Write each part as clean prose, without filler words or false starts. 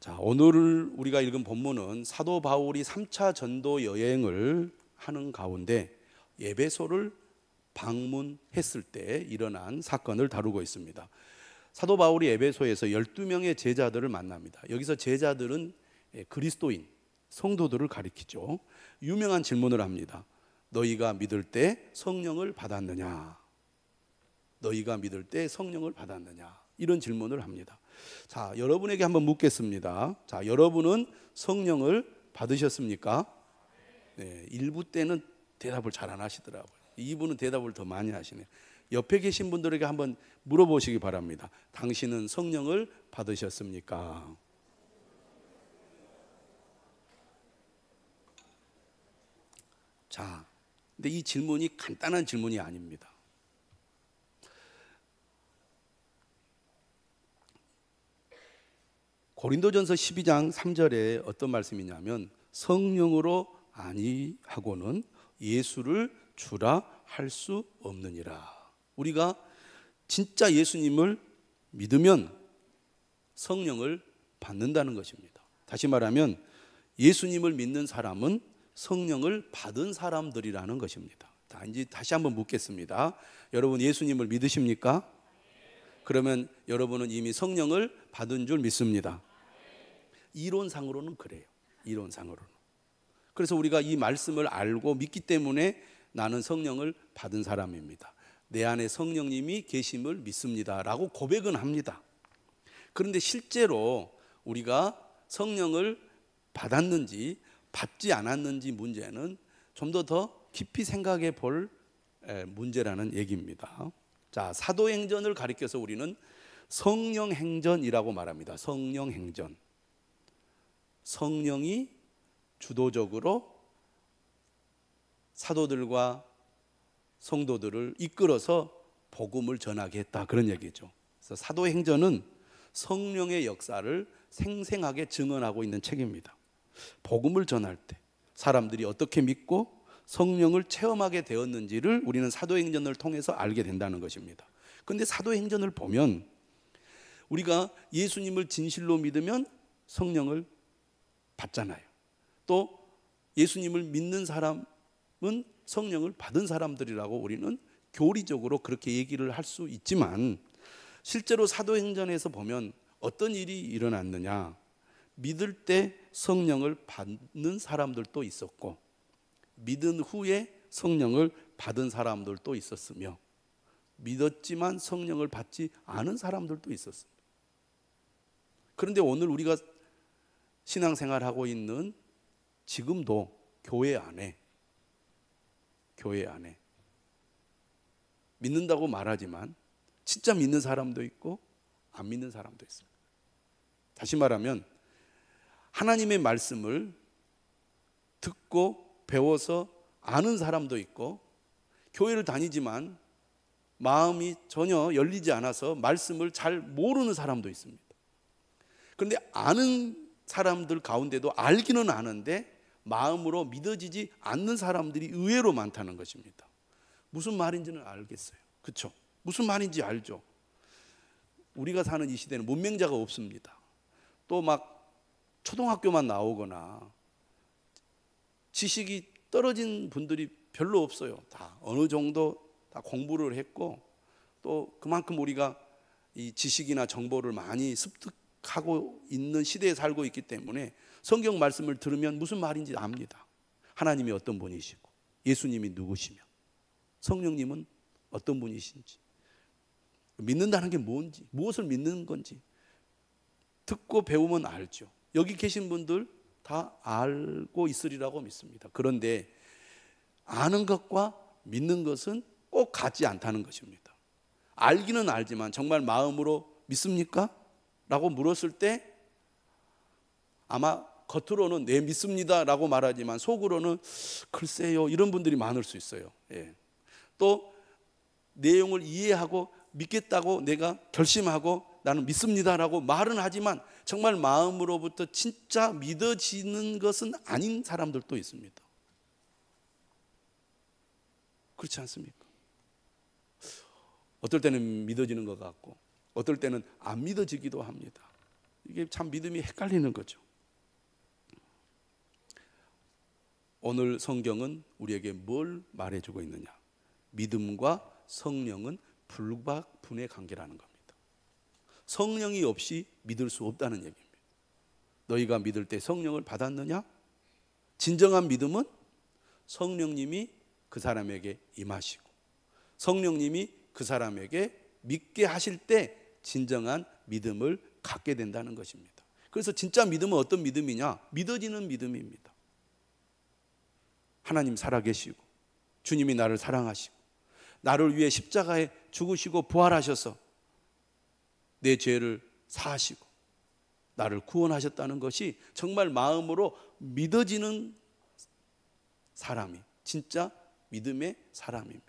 자, 오늘 우리가 읽은 본문은 사도 바울이 3차 전도 여행을 하는 가운데 에베소를 방문했을 때 일어난 사건을 다루고 있습니다. 사도 바울이 에베소에서 12명의 제자들을 만납니다. 여기서 제자들은 그리스도인, 성도들을 가리키죠. 유명한 질문을 합니다. 너희가 믿을 때 성령을 받았느냐? 너희가 믿을 때 성령을 받았느냐? 이런 질문을 합니다. 자, 여러분에게 한번 묻겠습니다. 자, 여러분은 성령을 받으셨습니까? 네, 1부 때는 대답을 잘 안 하시더라고요. 2부는 대답을 더 많이 하시네요. 옆에 계신 분들에게 한번 물어보시기 바랍니다. 당신은 성령을 받으셨습니까? 자, 근데 이 질문이 간단한 질문이 아닙니다. 고린도전서 12장 3절에 어떤 말씀이냐면 성령으로 아니하고는 예수를 주라 할 수 없느니라. 우리가 진짜 예수님을 믿으면 성령을 받는다는 것입니다. 다시 말하면 예수님을 믿는 사람은 성령을 받은 사람들이라는 것입니다. 자, 이제 다시 한번 묻겠습니다. 여러분 예수님을 믿으십니까? 그러면 여러분은 이미 성령을 받은 줄 믿습니다. 이론상으로는 그래요. 이론상으로는. 그래서 우리가 이 말씀을 알고 믿기 때문에 나는 성령을 받은 사람입니다. 내 안에 성령님이 계심을 믿습니다 라고 고백은 합니다. 그런데 실제로 우리가 성령을 받았는지 받지 않았는지 문제는 좀 더 깊이 생각해 볼 문제라는 얘기입니다. 자, 사도행전을 가리켜서 우리는 성령행전이라고 말합니다. 성령행전. 성령이 주도적으로 사도들과 성도들을 이끌어서 복음을 전하게 했다, 그런 얘기죠. 그래서 사도행전은 성령의 역사를 생생하게 증언하고 있는 책입니다. 복음을 전할 때 사람들이 어떻게 믿고 성령을 체험하게 되었는지를 우리는 사도행전을 통해서 알게 된다는 것입니다. 그런데 사도행전을 보면 우리가 예수님을 진실로 믿으면 성령을 받잖아요. 또 예수님을 믿는 사람은 성령을 받은 사람들이라고 우리는 교리적으로 그렇게 얘기를 할 수 있지만 실제로 사도행전에서 보면 어떤 일이 일어났느냐, 믿을 때 성령을 받는 사람들도 있었고 믿은 후에 성령을 받은 사람들도 있었으며 믿었지만 성령을 받지 않은 사람들도 있었습니다. 그런데 오늘 우리가 신앙생활하고 있는 지금도 교회 안에 믿는다고 말하지만 진짜 믿는 사람도 있고 안 믿는 사람도 있습니다. 다시 말하면 하나님의 말씀을 듣고 배워서 아는 사람도 있고 교회를 다니지만 마음이 전혀 열리지 않아서 말씀을 잘 모르는 사람도 있습니다. 그런데 아는 사람들 가운데도 알기는 아는데 마음으로 믿어지지 않는 사람들이 의외로 많다는 것입니다. 무슨 말인지는 알겠어요. 그렇죠? 무슨 말인지 알죠. 우리가 사는 이 시대는 문맹자가 없습니다. 또 막 초등학교만 나오거나 지식이 떨어진 분들이 별로 없어요. 다 어느 정도 다 공부를 했고 또 그만큼 우리가 이 지식이나 정보를 많이 습득하고 있는 시대에 살고 있기 때문에 성경 말씀을 들으면 무슨 말인지 압니다. 하나님이 어떤 분이시고 예수님이 누구시며 성령님은 어떤 분이신지, 믿는다는 게 뭔지, 무엇을 믿는 건지 듣고 배우면 알죠. 여기 계신 분들 다 알고 있으리라고 믿습니다. 그런데 아는 것과 믿는 것은 꼭 같지 않다는 것입니다. 알기는 알지만 정말 마음으로 믿습니까? 라고 물었을 때 아마 겉으로는 네 믿습니다 라고 말하지만 속으로는 글쎄요, 이런 분들이 많을 수 있어요. 예. 또 내용을 이해하고 믿겠다고 내가 결심하고 나는 믿습니다라고 말은 하지만 정말 마음으로부터 진짜 믿어지는 것은 아닌 사람들도 있습니다. 그렇지 않습니까? 어떨 때는 믿어지는 것 같고 어떨 때는 안 믿어지기도 합니다. 이게 참 믿음이 헷갈리는 거죠. 오늘 성경은 우리에게 뭘 말해주고 있느냐? 믿음과 성령은 불가분의 관계라는 겁니다. 성령이 없이 믿을 수 없다는 얘기입니다. 너희가 믿을 때 성령을 받았느냐? 진정한 믿음은 성령님이 그 사람에게 임하시고 성령님이 그 사람에게 믿게 하실 때 진정한 믿음을 갖게 된다는 것입니다. 그래서 진짜 믿음은 어떤 믿음이냐? 믿어지는 믿음입니다. 하나님 살아계시고 주님이 나를 사랑하시고 나를 위해 십자가에 죽으시고 부활하셔서 내 죄를 사하시고 나를 구원하셨다는 것이 정말 마음으로 믿어지는 사람이 진짜 믿음의 사람입니다.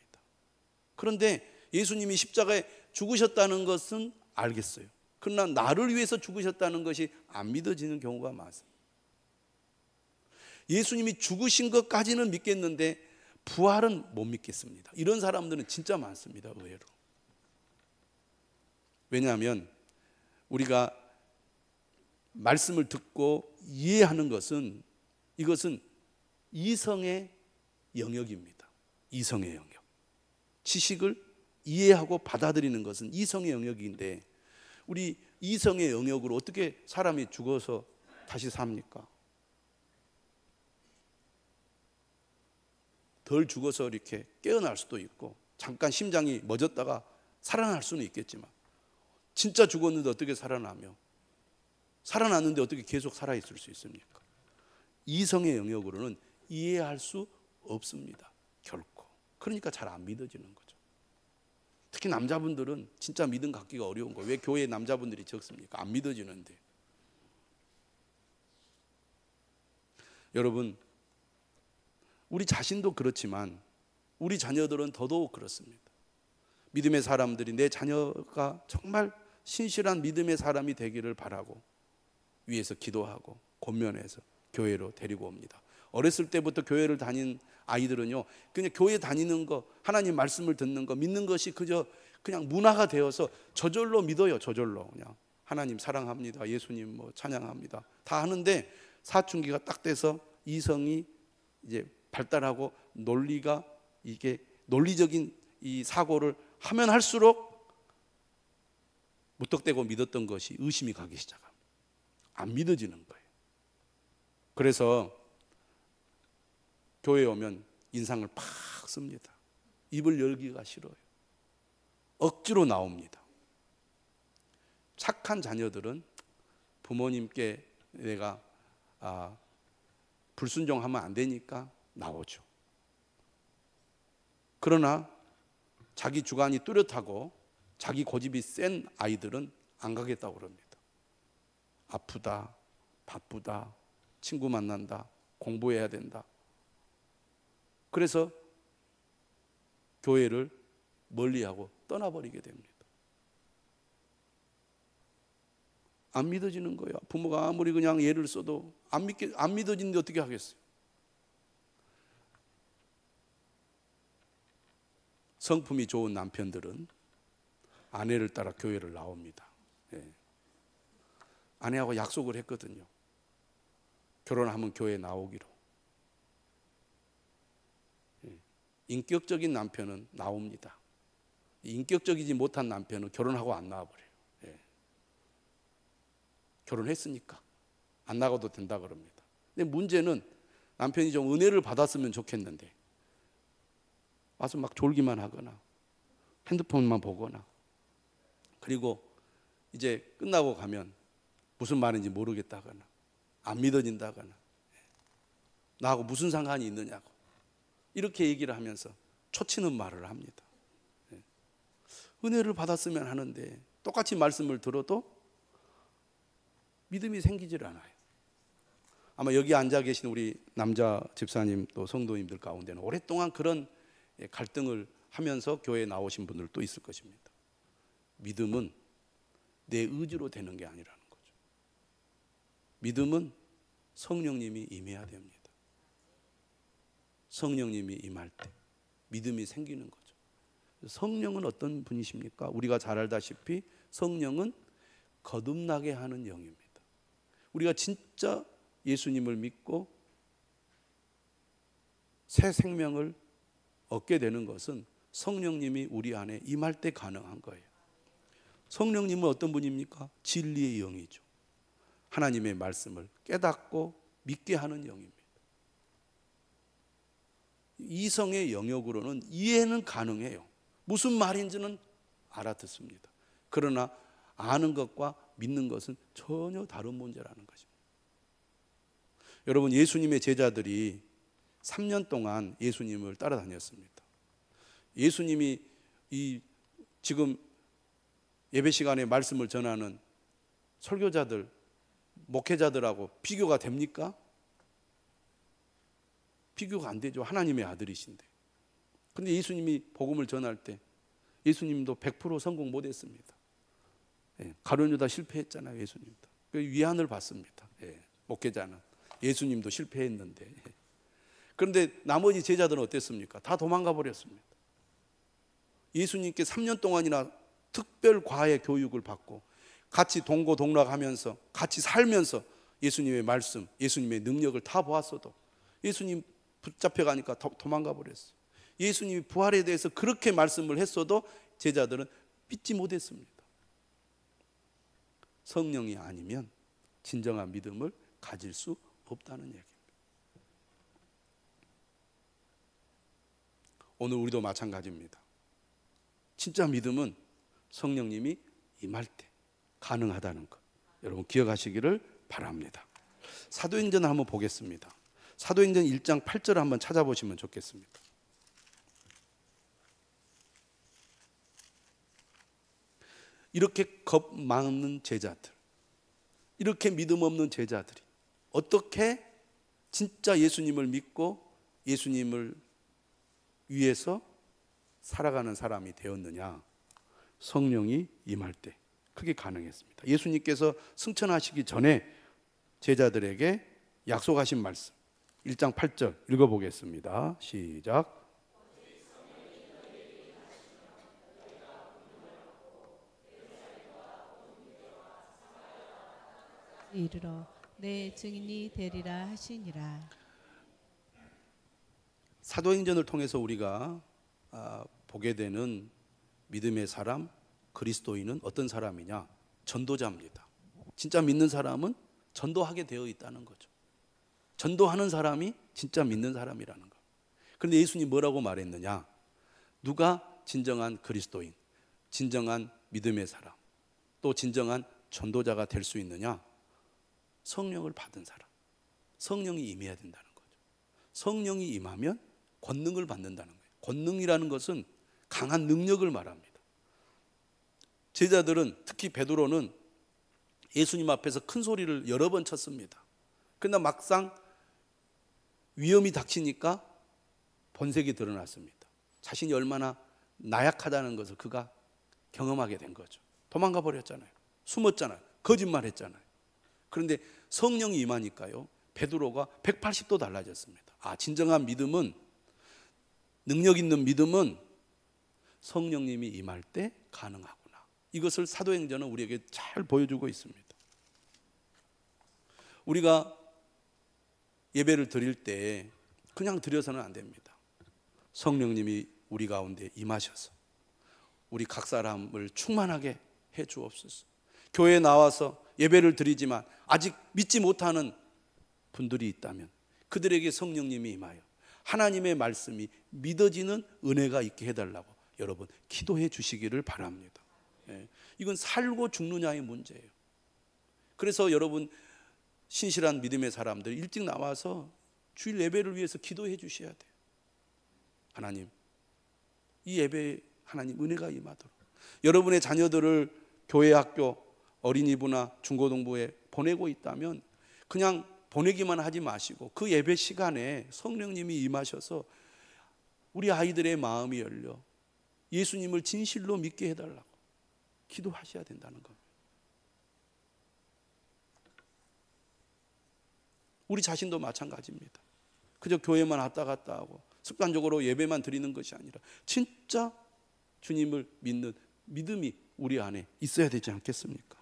그런데 예수님이 십자가에 죽으셨다는 것은 알겠어요. 그러나 나를 위해서 죽으셨다는 것이 안 믿어지는 경우가 많습니다. 예수님이 죽으신 것까지는 믿겠는데 부활은 못 믿겠습니다. 이런 사람들은 진짜 많습니다. 의외로. 왜냐하면 우리가 말씀을 듣고 이해하는 것은 이것은 이성의 영역입니다. 이성의 영역. 지식을 이해하고 받아들이는 것은 이성의 영역인데 우리 이성의 영역으로 어떻게 사람이 죽어서 다시 삽니까? 덜 죽어서 이렇게 깨어날 수도 있고 잠깐 심장이 멎었다가 살아날 수는 있겠지만 진짜 죽었는데 어떻게 살아나며 살아났는데 어떻게 계속 살아있을 수 있습니까? 이성의 영역으로는 이해할 수 없습니다. 결코. 그러니까 잘 안 믿어지는 거죠. 특히 남자분들은 진짜 믿음 갖기가 어려운 거예요. 왜 교회에 남자분들이 적습니까? 안 믿어지는데. 여러분 우리 자신도 그렇지만 우리 자녀들은 더더욱 그렇습니다. 믿음의 사람들이 내 자녀가 정말 신실한 믿음의 사람이 되기를 바라고 위에서 기도하고 권면해서 교회로 데리고 옵니다. 어렸을 때부터 교회를 다닌 아이들은요 그냥 교회 다니는 거 하나님 말씀을 듣는 거 믿는 것이 그냥 문화가 되어서 저절로 믿어요. 저절로 그냥 하나님 사랑합니다. 예수님 뭐 찬양합니다. 다 하는데 사춘기가 딱 돼서 이성이 이제 발달하고 논리가 이게 논리적인 이 사고를 하면 할수록 무턱대고 믿었던 것이 의심이 가기 시작합니다. 안 믿어지는 거예요. 그래서 교회에 오면 인상을 팍 씁니다. 입을 열기가 싫어요. 억지로 나옵니다. 착한 자녀들은 부모님께 내가 불순종하면 안 되니까 나오죠. 그러나 자기 주관이 뚜렷하고 자기 고집이 센 아이들은 안 가겠다고 그럽니다. 아프다, 바쁘다, 친구 만난다, 공부해야 된다. 그래서 교회를 멀리하고 떠나버리게 됩니다. 안 믿어지는 거예요. 부모가 아무리 그냥 예를 써도 안 믿어지는데 어떻게 하겠어요? 성품이 좋은 남편들은 아내를 따라 교회를 나옵니다. 예. 아내하고 약속을 했거든요. 결혼하면 교회 나오기로. 예. 인격적인 남편은 나옵니다. 인격적이지 못한 남편은 결혼하고 안 나와버려요. 예. 결혼했으니까 안 나가도 된다 그럽니다. 근데 문제는 남편이 좀 은혜를 받았으면 좋겠는데 와서 막 졸기만 하거나 핸드폰만 보거나 그리고 이제 끝나고 가면 무슨 말인지 모르겠다거나 안 믿어진다거나 나하고 무슨 상관이 있느냐고 이렇게 얘기를 하면서 초치는 말을 합니다. 은혜를 받았으면 하는데 똑같이 말씀을 들어도 믿음이 생기질 않아요. 아마 여기 앉아 계신 우리 남자 집사님 또 성도님들 가운데는 오랫동안 그런 갈등을 하면서 교회에 나오신 분들도 있을 것입니다. 믿음은 내 의지로 되는 게 아니라는 거죠. 믿음은 성령님이 임해야 됩니다. 성령님이 임할 때 믿음이 생기는 거죠. 성령은 어떤 분이십니까? 우리가 잘 알다시피 성령은 거듭나게 하는 영입니다. 우리가 진짜 예수님을 믿고 새 생명을 얻게 되는 것은 성령님이 우리 안에 임할 때 가능한 거예요. 성령님은 어떤 분입니까? 진리의 영이죠. 하나님의 말씀을 깨닫고 믿게 하는 영입니다. 이성의 영역으로는 이해는 가능해요. 무슨 말인지는 알아듣습니다. 그러나 아는 것과 믿는 것은 전혀 다른 문제라는 것입니다. 여러분, 예수님의 제자들이 3년 동안 예수님을 따라다녔습니다. 예수님이 이 지금 예배 시간에 말씀을 전하는 설교자들, 목회자들하고 비교가 됩니까? 비교가 안 되죠. 하나님의 아들이신데. 근데 예수님이 복음을 전할 때 예수님도 100% 성공 못했습니다. 가룟유다 실패했잖아요. 예수님도. 위안을 받습니다. 목회자는. 예수님도 실패했는데. 그런데 나머지 제자들은 어땠습니까? 다 도망가 버렸습니다. 예수님께 3년 동안이나 특별 과외 교육을 받고 같이 동고동락하면서 같이 살면서 예수님의 말씀, 예수님의 능력을 다 보았어도 예수님 붙잡혀가니까 도망가 버렸어요. 예수님이 부활에 대해서 그렇게 말씀을 했어도 제자들은 믿지 못했습니다. 성령이 아니면 진정한 믿음을 가질 수 없다는 얘기입니다. 오늘 우리도 마찬가지입니다. 진짜 믿음은 성령님이 임할 때 가능하다는 것, 여러분 기억하시기를 바랍니다. 사도행전을 한번 보겠습니다. 사도행전 1장 8절을 한번 찾아보시면 좋겠습니다. 이렇게 겁 많은 제자들, 이렇게 믿음 없는 제자들이 어떻게 진짜 예수님을 믿고 예수님을 위해서 살아가는 사람이 되었느냐? 성령이 임할 때 그게 가능했습니다. 예수님께서 승천하시기 전에 제자들에게 약속하신 말씀 1장 8절 읽어보겠습니다. 시작. 이르러 내 증인이 되리라 하시니라. 사도행전을 통해서 우리가 보게 되는 믿음의 사람, 그리스도인은 어떤 사람이냐? 전도자입니다. 진짜 믿는 사람은 전도하게 되어 있다는 거죠. 전도하는 사람이 진짜 믿는 사람이라는 거. 그런데 예수님 뭐라고 말했느냐? 누가 진정한 그리스도인, 진정한 믿음의 사람, 또 진정한 전도자가 될 수 있느냐? 성령을 받은 사람. 성령이 임해야 된다는 거죠. 성령이 임하면 권능을 받는다는 거예요. 권능이라는 것은 강한 능력을 말합니다. 제자들은, 특히 베드로는 예수님 앞에서 큰 소리를 여러 번 쳤습니다. 그러나 막상 위험이 닥치니까 본색이 드러났습니다. 자신이 얼마나 나약하다는 것을 그가 경험하게 된 거죠. 도망가 버렸잖아요. 숨었잖아요. 거짓말했잖아요. 그런데 성령이 임하니까요, 베드로가 180도 달라졌습니다. 진정한 믿음은, 능력 있는 믿음은 성령님이 임할 때 가능하구나. 이것을 사도행전은 우리에게 잘 보여주고 있습니다. 우리가 예배를 드릴 때 그냥 드려서는 안 됩니다. 성령님이 우리 가운데 임하셔서 우리 각 사람을 충만하게 해 주옵소서. 교회에 나와서 예배를 드리지만 아직 믿지 못하는 분들이 있다면 그들에게 성령님이 임하여 하나님의 말씀이 믿어지는 은혜가 있게 해달라고 여러분 기도해 주시기를 바랍니다. 이건 살고 죽느냐의 문제예요. 그래서 여러분 신실한 믿음의 사람들 일찍 나와서 주일 예배를 위해서 기도해 주셔야 돼요. 하나님, 이 예배에 하나님 은혜가 임하도록 여러분의 자녀들을 교회, 학교, 어린이부나 중고등부에 보내고 있다면 그냥 보내기만 하지 마시고 그 예배 시간에 성령님이 임하셔서 우리 아이들의 마음이 열려 예수님을 진실로 믿게 해달라고 기도하셔야 된다는 겁니다. 우리 자신도 마찬가지입니다. 그저 교회만 왔다 갔다 하고 습관적으로 예배만 드리는 것이 아니라 진짜 주님을 믿는 믿음이 우리 안에 있어야 되지 않겠습니까?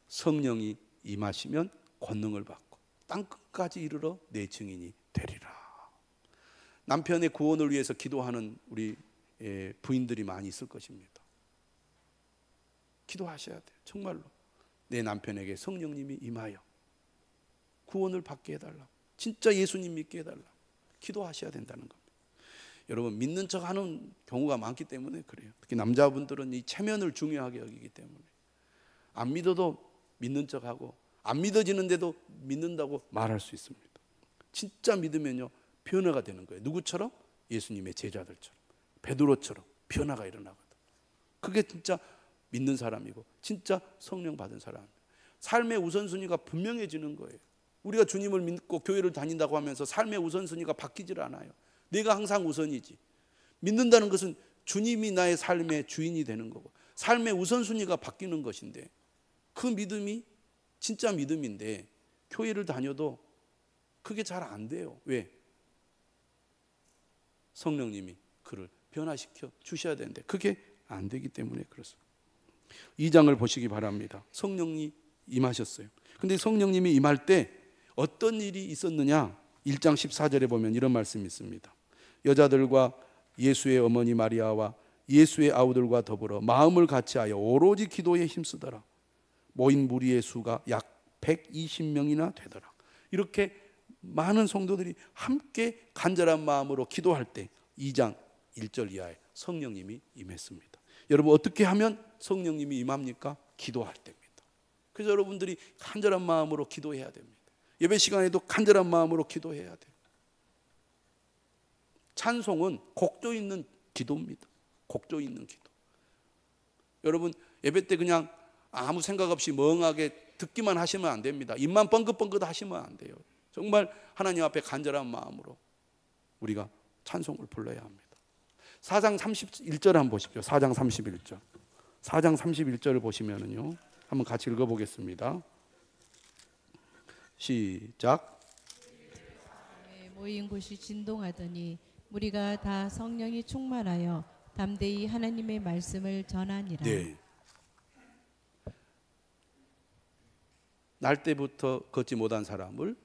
성령이 임하시면 권능을 받고 땅끝까지 이르러 내 증인이 되리라. 남편의 구원을 위해서 기도하는 우리 부인들이 많이 있을 것입니다. 기도하셔야 돼요. 정말로 내 남편에게 성령님이 임하여 구원을 받게 해달라, 진짜 예수님 믿게 해달라, 기도하셔야 된다는 겁니다. 여러분, 믿는 척하는 경우가 많기 때문에 그래요. 특히 남자분들은 이 체면을 중요하게 여기기 때문에 안 믿어도 믿는 척하고 안 믿어지는데도 믿는다고 말할 수 있습니다. 진짜 믿으면요 변화가 되는 거예요. 누구처럼? 예수님의 제자들처럼, 베드로처럼 변화가 일어나거든. 그게 진짜 믿는 사람이고 진짜 성령 받은 사람입니다. 삶의 우선순위가 분명해지는 거예요. 우리가 주님을 믿고 교회를 다닌다고 하면서 삶의 우선순위가 바뀌질 않아요. 내가 항상 우선이지. 믿는다는 것은 주님이 나의 삶의 주인이 되는 거고 삶의 우선순위가 바뀌는 것인데, 그 믿음이 진짜 믿음인데 교회를 다녀도 그게 잘 안 돼요. 왜? 성령님이 그를 변화시켜 주셔야 되는데 그게 안 되기 때문에 그렇습니다. 2장을 보시기 바랍니다. 성령이 임하셨어요. 근데 성령님이 임할 때 어떤 일이 있었느냐? 1장 14절에 보면 이런 말씀이 있습니다. 여자들과 예수의 어머니 마리아와 예수의 아우들과 더불어 마음을 같이하여 오로지 기도에 힘쓰더라. 모인 무리의 수가 약 120명이나 되더라. 이렇게 많은 성도들이 함께 간절한 마음으로 기도할 때 2장 1절 이하에 성령님이 임했습니다. 여러분, 어떻게 하면 성령님이 임합니까? 기도할 때입니다. 그래서 여러분들이 간절한 마음으로 기도해야 됩니다. 예배 시간에도 간절한 마음으로 기도해야 돼요. 찬송은 곡조 있는 기도입니다. 곡조 있는 기도. 여러분, 예배 때 그냥 아무 생각 없이 멍하게 듣기만 하시면 안 됩니다. 입만 뻥긋뻥긋 하시면 안 돼요. 정말 하나님 앞에 간절한 마음으로 우리가 찬송을 불러야 합니다. 4장 31절 한번 보십시오. 4장 31절. 4장 31절을 보시면은요, 한번 같이 읽어보겠습니다. 시작. 모인 곳이 진동하더니 무리가 다 성령이 충만하여 담대히 하나님의 말씀을 전하니라. 네. 날 때부터 걷지 못한 사람을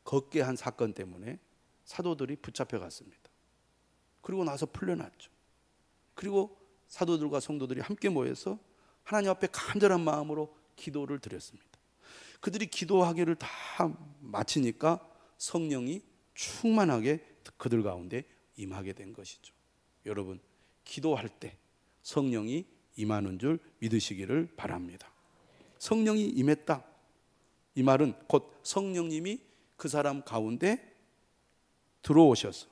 걷게 한 사건 때문에 사도들이 붙잡혀 갔습니다. 그리고 나서 풀려났죠. 그리고 사도들과 성도들이 함께 모여서 하나님 앞에 간절한 마음으로 기도를 드렸습니다. 그들이 기도하기를 다 마치니까 성령이 충만하게 그들 가운데 임하게 된 것이죠. 여러분, 기도할 때 성령이 임하는 줄 믿으시기를 바랍니다. 성령이 임했다. 이 말은 곧 성령님이 그 사람 가운데 들어오셔서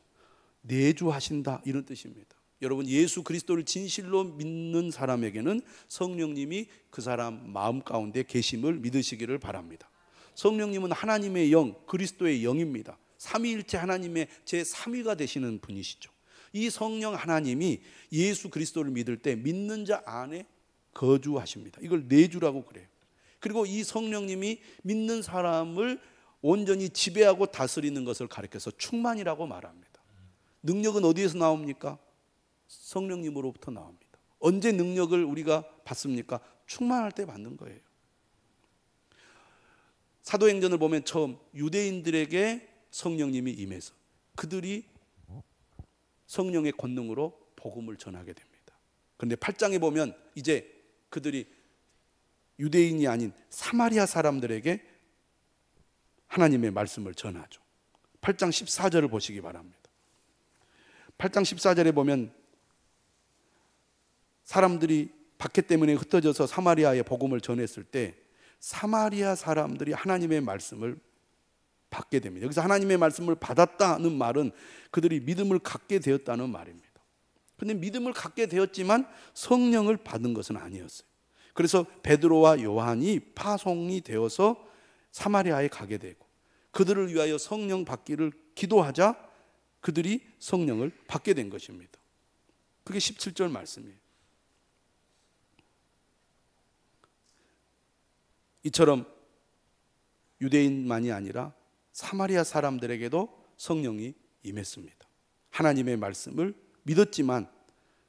내주하신다, 이런 뜻입니다. 여러분, 예수 그리스도를 진실로 믿는 사람에게는 성령님이 그 사람 마음 가운데 계심을 믿으시기를 바랍니다. 성령님은 하나님의 영, 그리스도의 영입니다. 삼위일체 하나님의 제3위가 되시는 분이시죠. 이 성령 하나님이 예수 그리스도를 믿을 때 믿는 자 안에 거주하십니다. 이걸 내주라고 그래요. 그리고 이 성령님이 믿는 사람을 온전히 지배하고 다스리는 것을 가리켜서 충만이라고 말합니다. 능력은 어디에서 나옵니까? 성령님으로부터 나옵니다. 언제 능력을 우리가 받습니까? 충만할 때 받는 거예요. 사도행전을 보면 처음 유대인들에게 성령님이 임해서 그들이 성령의 권능으로 복음을 전하게 됩니다. 그런데 8장에 보면 이제 그들이 유대인이 아닌 사마리아 사람들에게 하나님의 말씀을 전하죠. 8장 14절을 보시기 바랍니다. 8장 14절에 보면 사람들이 박해 때문에 흩어져서 사마리아에 복음을 전했을 때 사마리아 사람들이 하나님의 말씀을 받게 됩니다. 여기서 하나님의 말씀을 받았다는 말은 그들이 믿음을 갖게 되었다는 말입니다. 그런데 믿음을 갖게 되었지만 성령을 받은 것은 아니었어요. 그래서 베드로와 요한이 파송이 되어서 사마리아에 가게 되고 그들을 위하여 성령 받기를 기도하자 그들이 성령을 받게 된 것입니다. 그게 17절 말씀이에요. 이처럼 유대인만이 아니라 사마리아 사람들에게도 성령이 임했습니다. 하나님의 말씀을 믿었지만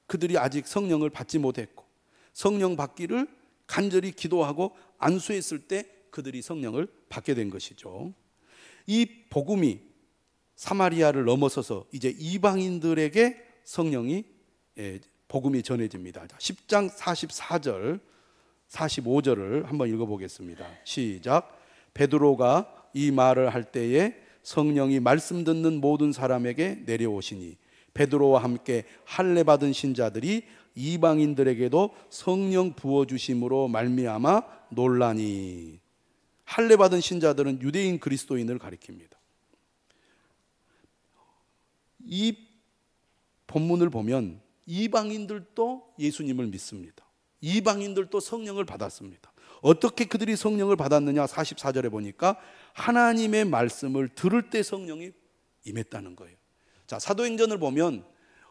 그들이 아직 성령을 받지 못했고 성령 받기를 간절히 기도하고 안수했을 때 그들이 성령을 받게 된 것이죠. 이 복음이 사마리아를 넘어서서 이제 이방인들에게 성령이 복음이 전해집니다. 10장 44절 45절을 한번 읽어보겠습니다. 시작. 베드로가 이 말을 할 때에 성령이 말씀 듣는 모든 사람에게 내려오시니 베드로와 함께 할례 받은 신자들이 이방인들에게도 성령 부어주심으로 말미암아 놀라니. 할례 받은 신자들은 유대인 그리스도인을 가리킵니다. 이 본문을 보면 이방인들도 예수님을 믿습니다. 이방인들도 성령을 받았습니다. 어떻게 그들이 성령을 받았느냐? 44절에 보니까 하나님의 말씀을 들을 때 성령이 임했다는 거예요. 자, 사도행전을 보면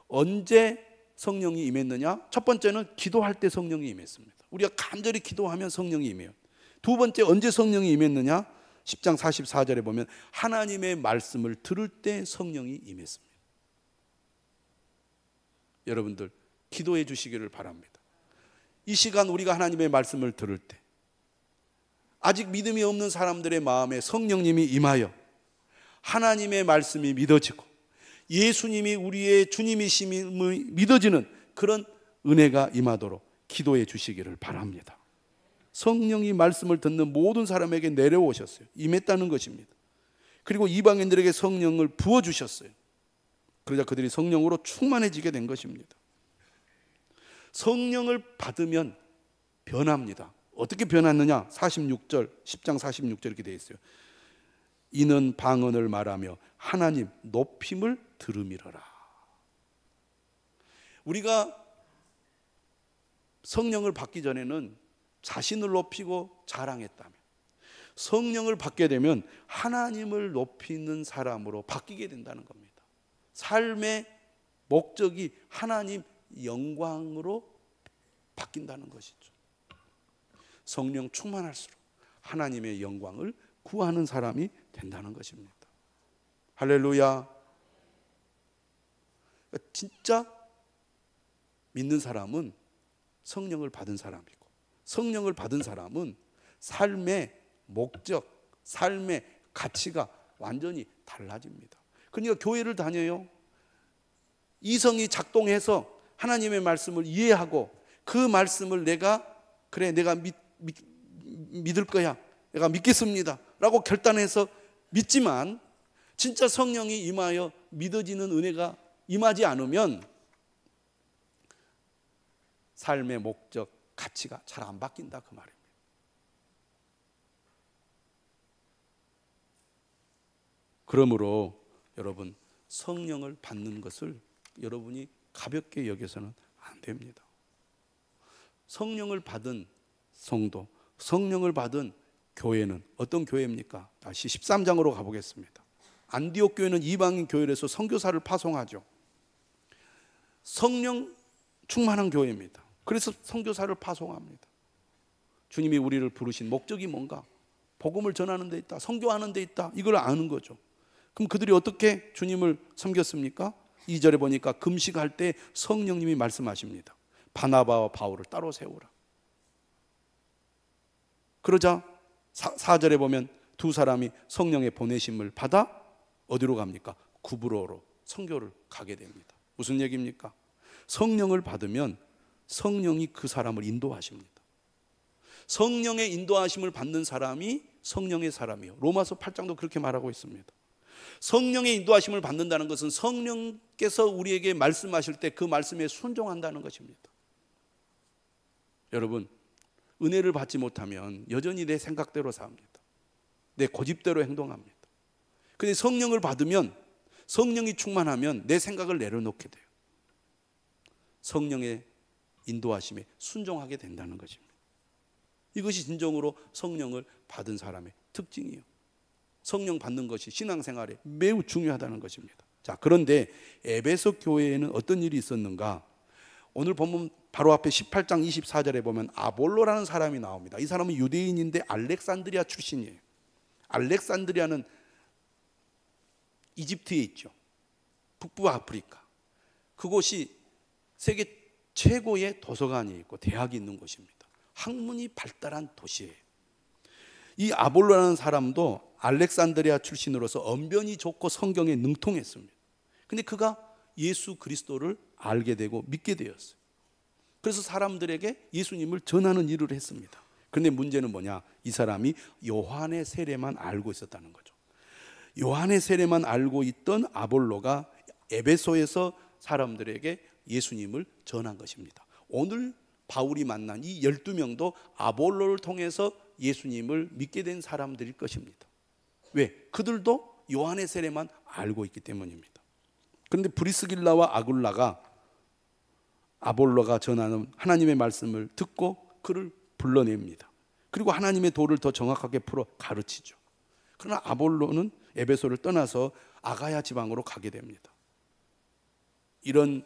언제 성령이 임했느냐? 첫 번째는 기도할 때 성령이 임했습니다. 우리가 간절히 기도하면 성령이 임해요. 두 번째, 언제 성령이 임했느냐? 10장 44절에 보면 하나님의 말씀을 들을 때 성령이 임했습니다. 여러분들 기도해 주시기를 바랍니다. 이 시간 우리가 하나님의 말씀을 들을 때 아직 믿음이 없는 사람들의 마음에 성령님이 임하여 하나님의 말씀이 믿어지고 예수님이 우리의 주님이심이 믿어지는 그런 은혜가 임하도록 기도해 주시기를 바랍니다. 성령이 말씀을 듣는 모든 사람에게 내려오셨어요. 임했다는 것입니다. 그리고 이방인들에게 성령을 부어주셨어요. 그러자 그들이 성령으로 충만해지게 된 것입니다. 성령을 받으면 변합니다. 어떻게 변했느냐? 46절, 10장 46절 이렇게 되어 있어요. 이는 방언을 말하며 하나님 높임을 들음이러라. 우리가 성령을 받기 전에는 자신을 높이고 자랑했다면 성령을 받게 되면 하나님을 높이는 사람으로 바뀌게 된다는 겁니다. 삶의 목적이 하나님 영광으로 바뀐다는 것이죠. 성령 충만할수록 하나님의 영광을 구하는 사람이 된다는 것입니다. 할렐루야. 진짜 믿는 사람은 성령을 받은 사람이고 성령을 받은 사람은 삶의 목적, 삶의 가치가 완전히 달라집니다. 그러니까 교회를 다녀요. 이성이 작동해서 하나님의 말씀을 이해하고 그 말씀을 내가 믿을 거야, 내가 믿겠습니다 라고 결단해서 믿지만 진짜 성령이 임하여 믿어지는 은혜가 임하지 않으면 삶의 목적, 가치가 잘 안 바뀐다 그 말입니다. 그러므로 여러분 성령을 받는 것을 여러분이 가볍게 여겨서는 안 됩니다. 성령을 받은 성도, 성령을 받은 교회는 어떤 교회입니까? 다시 13장으로 가보겠습니다. 안디옥 교회는 이방인 교회에서 선교사를 파송하죠. 성령 충만한 교회입니다. 그래서 선교사를 파송합니다. 주님이 우리를 부르신 목적이 뭔가? 복음을 전하는 데 있다, 선교하는 데 있다, 이걸 아는 거죠. 그럼 그들이 어떻게 주님을 섬겼습니까? 2절에 보니까 금식할 때 성령님이 말씀하십니다. 바나바와 바울을 따로 세우라. 그러자 4절에 보면 두 사람이 성령의 보내심을 받아 어디로 갑니까? 구브로로 선교를 가게 됩니다. 무슨 얘기입니까? 성령을 받으면 성령이 그 사람을 인도하십니다. 성령의 인도하심을 받는 사람이 성령의 사람이요. 로마서 8장도 그렇게 말하고 있습니다. 성령의 인도하심을 받는다는 것은 성령께서 우리에게 말씀하실 때 그 말씀에 순종한다는 것입니다. 여러분, 은혜를 받지 못하면 여전히 내 생각대로 삽니다. 내 고집대로 행동합니다. 그런데 성령을 받으면, 성령이 충만하면 내 생각을 내려놓게 돼요. 성령의 인도하심에 순종하게 된다는 것입니다. 이것이 진정으로 성령을 받은 사람의 특징이에요. 성령 받는 것이 신앙생활에 매우 중요하다는 것입니다. 자, 그런데 에베소 교회에는 어떤 일이 있었는가? 오늘 보면 바로 앞에 18장 24절에 보면 아볼로라는 사람이 나옵니다. 이 사람은 유대인인데 알렉산드리아 출신이에요. 알렉산드리아는 이집트에 있죠. 북부 아프리카. 그곳이 세계 최고의 도서관이 있고 대학이 있는 곳입니다. 학문이 발달한 도시예요. 이 아볼로라는 사람도 알렉산드리아 출신으로서 언변이 좋고 성경에 능통했습니다. 근데 그가 예수 그리스도를 알게 되고 믿게 되었어요. 그래서 사람들에게 예수님을 전하는 일을 했습니다. 그런데 문제는 뭐냐? 이 사람이 요한의 세례만 알고 있었다는 거죠. 요한의 세례만 알고 있던 아볼로가 에베소에서 사람들에게 예수님을 전한 것입니다. 오늘 바울이 만난 이 12명도 아볼로를 통해서 예수님을 믿게 된 사람들일 것입니다. 왜? 그들도 요한의 세례만 알고 있기 때문입니다. 그런데 브리스길라와 아굴라가 아볼로가 전하는 하나님의 말씀을 듣고 그를 불러냅니다. 그리고 하나님의 도를 더 정확하게 풀어 가르치죠. 그러나 아볼로는 에베소를 떠나서 아가야 지방으로 가게 됩니다. 이런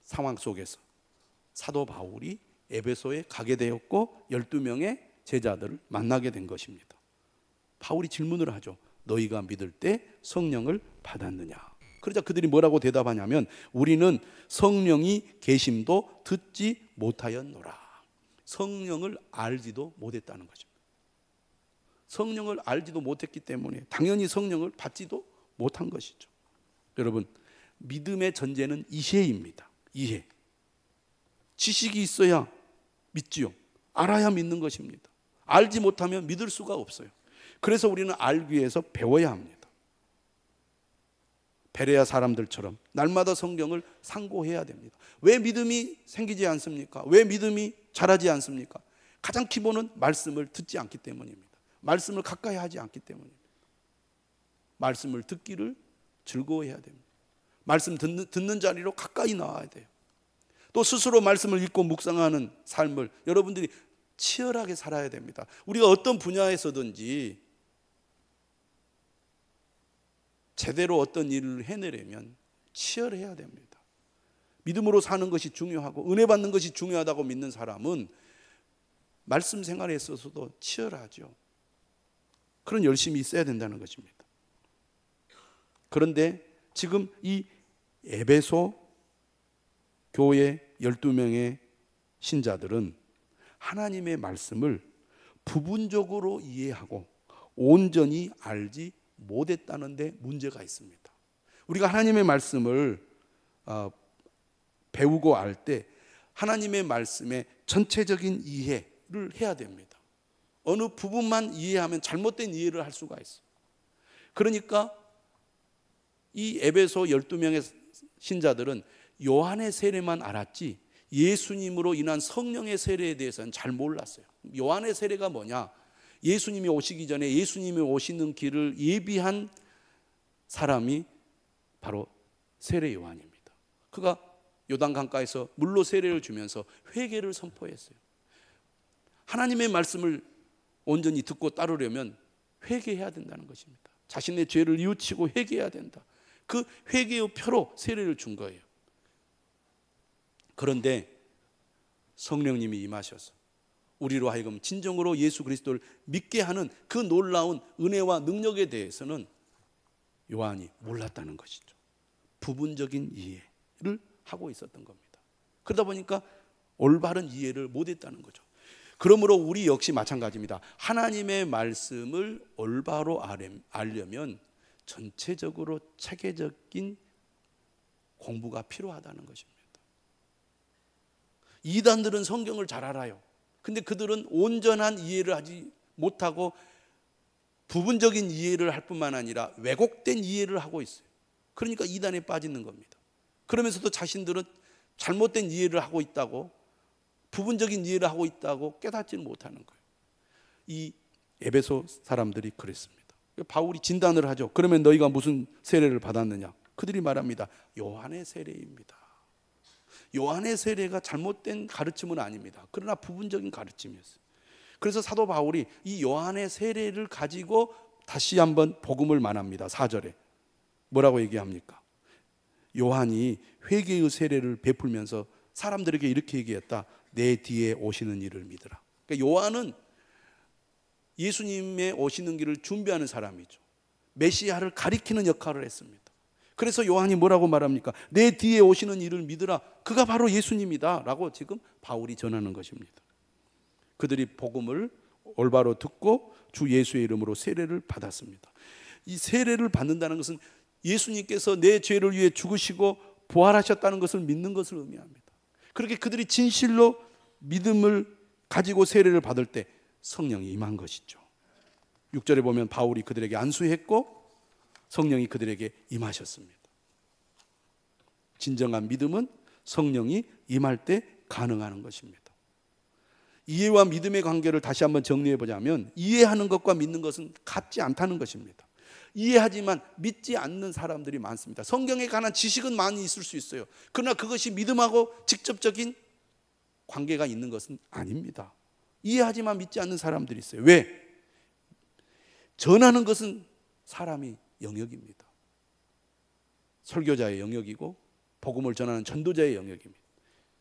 상황 속에서 사도 바울이 에베소에 가게 되었고 12명의 제자들을 만나게 된 것입니다. 바울이 질문을 하죠. 너희가 믿을 때 성령을 받았느냐? 그러자 그들이 뭐라고 대답하냐면 우리는 성령이 계심도 듣지 못하였노라. 성령을 알지도 못했다는 것입니다. 성령을 알지도 못했기 때문에 당연히 성령을 받지도 못한 것이죠. 여러분, 믿음의 전제는 이해입니다. 이해. 지식이 있어야 믿지요. 알아야 믿는 것입니다. 알지 못하면 믿을 수가 없어요. 그래서 우리는 알기 위해서 배워야 합니다. 베레아 사람들처럼 날마다 성경을 상고해야 됩니다. 왜 믿음이 생기지 않습니까? 왜 믿음이 자라지 않습니까? 가장 기본은 말씀을 듣지 않기 때문입니다. 말씀을 가까이 하지 않기 때문입니다. 말씀을 듣기를 즐거워해야 됩니다. 말씀 듣는 자리로 가까이 나와야 돼요. 또 스스로 말씀을 읽고 묵상하는 삶을 여러분들이 치열하게 살아야 됩니다. 우리가 어떤 분야에서든지 제대로 어떤 일을 해내려면 치열해야 됩니다. 믿음으로 사는 것이 중요하고 은혜 받는 것이 중요하다고 믿는 사람은 말씀 생활에 있어서도 치열하죠. 그런 열심이 있어야 된다는 것입니다. 그런데 지금 이 에베소 교회 12명의 신자들은 하나님의 말씀을 부분적으로 이해하고 온전히 알지 못했다는 데 문제가 있습니다. 우리가 하나님의 말씀을 배우고 알 때 하나님의 말씀의 전체적인 이해를 해야 됩니다. 어느 부분만 이해하면 잘못된 이해를 할 수가 있어요. 그러니까 이 에베소 12명의 신자들은 요한의 세례만 알았지 예수님으로 인한 성령의 세례에 대해서는 잘 몰랐어요. 요한의 세례가 뭐냐? 예수님이 오시기 전에 예수님이 오시는 길을 예비한 사람이 바로 세례 요한입니다. 그가 요단 강가에서 물로 세례를 주면서 회개를 선포했어요. 하나님의 말씀을 온전히 듣고 따르려면 회개해야 된다는 것입니다. 자신의 죄를 뉘우치고 회개해야 된다. 그 회개의 표로 세례를 준 거예요. 그런데 성령님이 임하셔서 우리로 하여금 진정으로 예수 그리스도를 믿게 하는 그 놀라운 은혜와 능력에 대해서는 요한이 몰랐다는 것이죠. 부분적인 이해를 하고 있었던 겁니다. 그러다 보니까 올바른 이해를 못했다는 거죠. 그러므로 우리 역시 마찬가지입니다. 하나님의 말씀을 올바로 알려면 전체적으로 체계적인 공부가 필요하다는 것입니다. 이단들은 성경을 잘 알아요. 근데 그들은 온전한 이해를 하지 못하고 부분적인 이해를 할 뿐만 아니라 왜곡된 이해를 하고 있어요. 그러니까 이단에 빠지는 겁니다. 그러면서도 자신들은 잘못된 이해를 하고 있다고, 부분적인 이해를 하고 있다고 깨닫지는 못하는 거예요. 이 에베소 사람들이 그랬습니다. 바울이 진단을 하죠. 그러면 너희가 무슨 세례를 받았느냐? 그들이 말합니다. 요한의 세례입니다. 요한의 세례가 잘못된 가르침은 아닙니다. 그러나 부분적인 가르침이었어요. 그래서 사도 바울이 이 요한의 세례를 가지고 다시 한번 복음을 말합니다. 4절에 뭐라고 얘기합니까? 요한이 회개의 세례를 베풀면서 사람들에게 이렇게 얘기했다. 내 뒤에 오시는 이를 믿으라. 그러니까 요한은 예수님의 오시는 길을 준비하는 사람이죠. 메시아를 가리키는 역할을 했습니다. 그래서 요한이 뭐라고 말합니까? 내 뒤에 오시는 이를 믿으라. 그가 바로 예수님이다 라고 지금 바울이 전하는 것입니다. 그들이 복음을 올바로 듣고 주 예수의 이름으로 세례를 받았습니다. 이 세례를 받는다는 것은 예수님께서 내 죄를 위해 죽으시고 부활하셨다는 것을 믿는 것을 의미합니다. 그렇게 그들이 진실로 믿음을 가지고 세례를 받을 때 성령이 임한 것이죠. 6절에 보면 바울이 그들에게 안수했고 성령이 그들에게 임하셨습니다. 진정한 믿음은 성령이 임할 때 가능한 것입니다. 이해와 믿음의 관계를 다시 한번 정리해 보자면 이해하는 것과 믿는 것은 같지 않다는 것입니다. 이해하지만 믿지 않는 사람들이 많습니다. 성경에 관한 지식은 많이 있을 수 있어요. 그러나 그것이 믿음하고 직접적인 관계가 있는 것은 아닙니다. 이해하지만 믿지 않는 사람들이 있어요. 왜? 전하는 것은 사람이 영역입니다. 설교자의 영역이고 복음을 전하는 전도자의 영역입니다.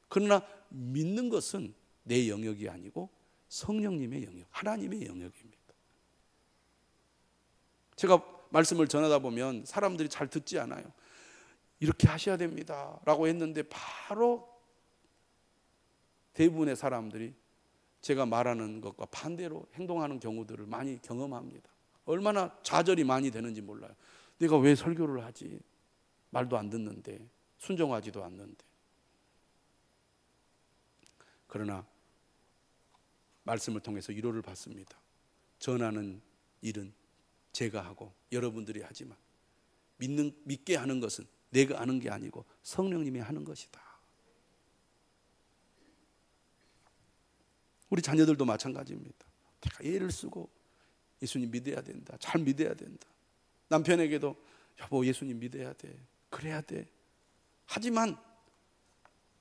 그러나 믿는 것은 내 영역이 아니고 성령님의 영역, 하나님의 영역입니다. 제가 말씀을 전하다 보면 사람들이 잘 듣지 않아요. 이렇게 하셔야 됩니다 라고 했는데 바로 대부분의 사람들이 제가 말하는 것과 반대로 행동하는 경우들을 많이 경험합니다. 얼마나 좌절이 많이 되는지 몰라요. 내가 왜 설교를 하지? 말도 안 듣는데, 순종하지도 않는데. 그러나 말씀을 통해서 위로를 받습니다. 전하는 일은 제가 하고 여러분들이 하지만 믿게 하는 것은 내가 하는 게 아니고 성령님이 하는 것이다. 우리 자녀들도 마찬가지입니다. 내가 애를 쓰고 예수님 믿어야 된다. 잘 믿어야 된다. 남편에게도 여보 예수님 믿어야 돼. 그래야 돼. 하지만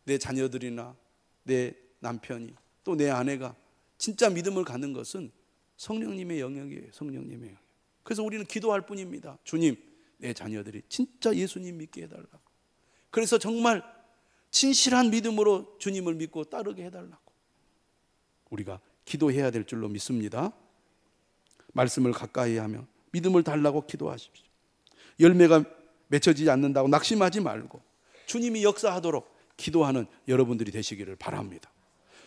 내 자녀들이나 내 남편이 또 내 아내가 진짜 믿음을 갖는 것은 성령님의 영역이에요. 성령님의 영역. 그래서 우리는 기도할 뿐입니다. 주님, 내 자녀들이 진짜 예수님 믿게 해달라고. 그래서 정말 진실한 믿음으로 주님을 믿고 따르게 해달라고 우리가 기도해야 될 줄로 믿습니다. 말씀을 가까이 하며 믿음을 달라고 기도하십시오. 열매가 맺혀지지 않는다고 낙심하지 말고 주님이 역사하도록 기도하는 여러분들이 되시기를 바랍니다.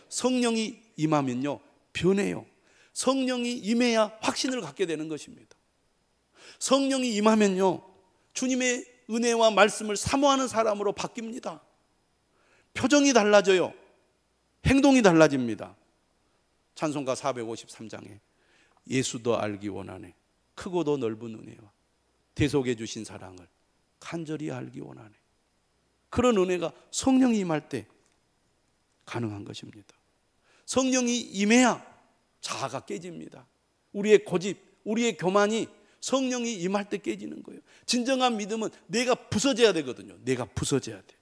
성령이 임하면요 변해요. 성령이 임해야 확신을 갖게 되는 것입니다. 성령이 임하면요 주님의 은혜와 말씀을 사모하는 사람으로 바뀝니다. 표정이 달라져요. 행동이 달라집니다. 찬송가 453장에 예수 더 알기 원하네. 크고 더 넓은 은혜와 대속해 주신 사랑을 간절히 알기 원하네. 그런 은혜가 성령이 임할 때 가능한 것입니다. 성령이 임해야 자아가 깨집니다. 우리의 고집, 우리의 교만이 성령이 임할 때 깨지는 거예요. 진정한 믿음은 내가 부서져야 되거든요. 내가 부서져야 돼.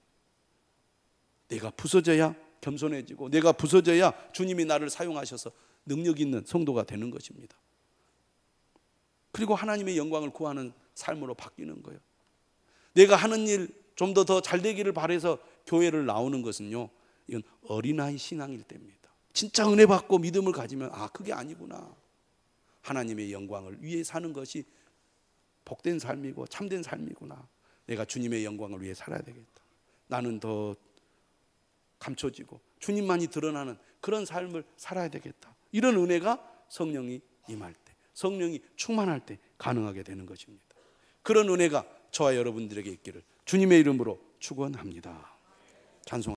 내가 부서져야 겸손해지고 내가 부서져야 주님이 나를 사용하셔서 능력 있는 성도가 되는 것입니다. 그리고 하나님의 영광을 구하는 삶으로 바뀌는 거예요. 내가 하는 일 좀 더 잘 되기를 바라서 교회를 나오는 것은요 이건 어린아이 신앙일 때입니다. 진짜 은혜 받고 믿음을 가지면 그게 아니구나. 하나님의 영광을 위해 사는 것이 복된 삶이고 참된 삶이구나. 내가 주님의 영광을 위해 살아야 되겠다. 나는 더 감춰지고 주님만이 드러나는 그런 삶을 살아야 되겠다. 이런 은혜가 성령이 임할 때, 성령이 충만할 때 가능하게 되는 것입니다. 그런 은혜가 저와 여러분들에게 있기를 주님의 이름으로 축원합니다. 찬송.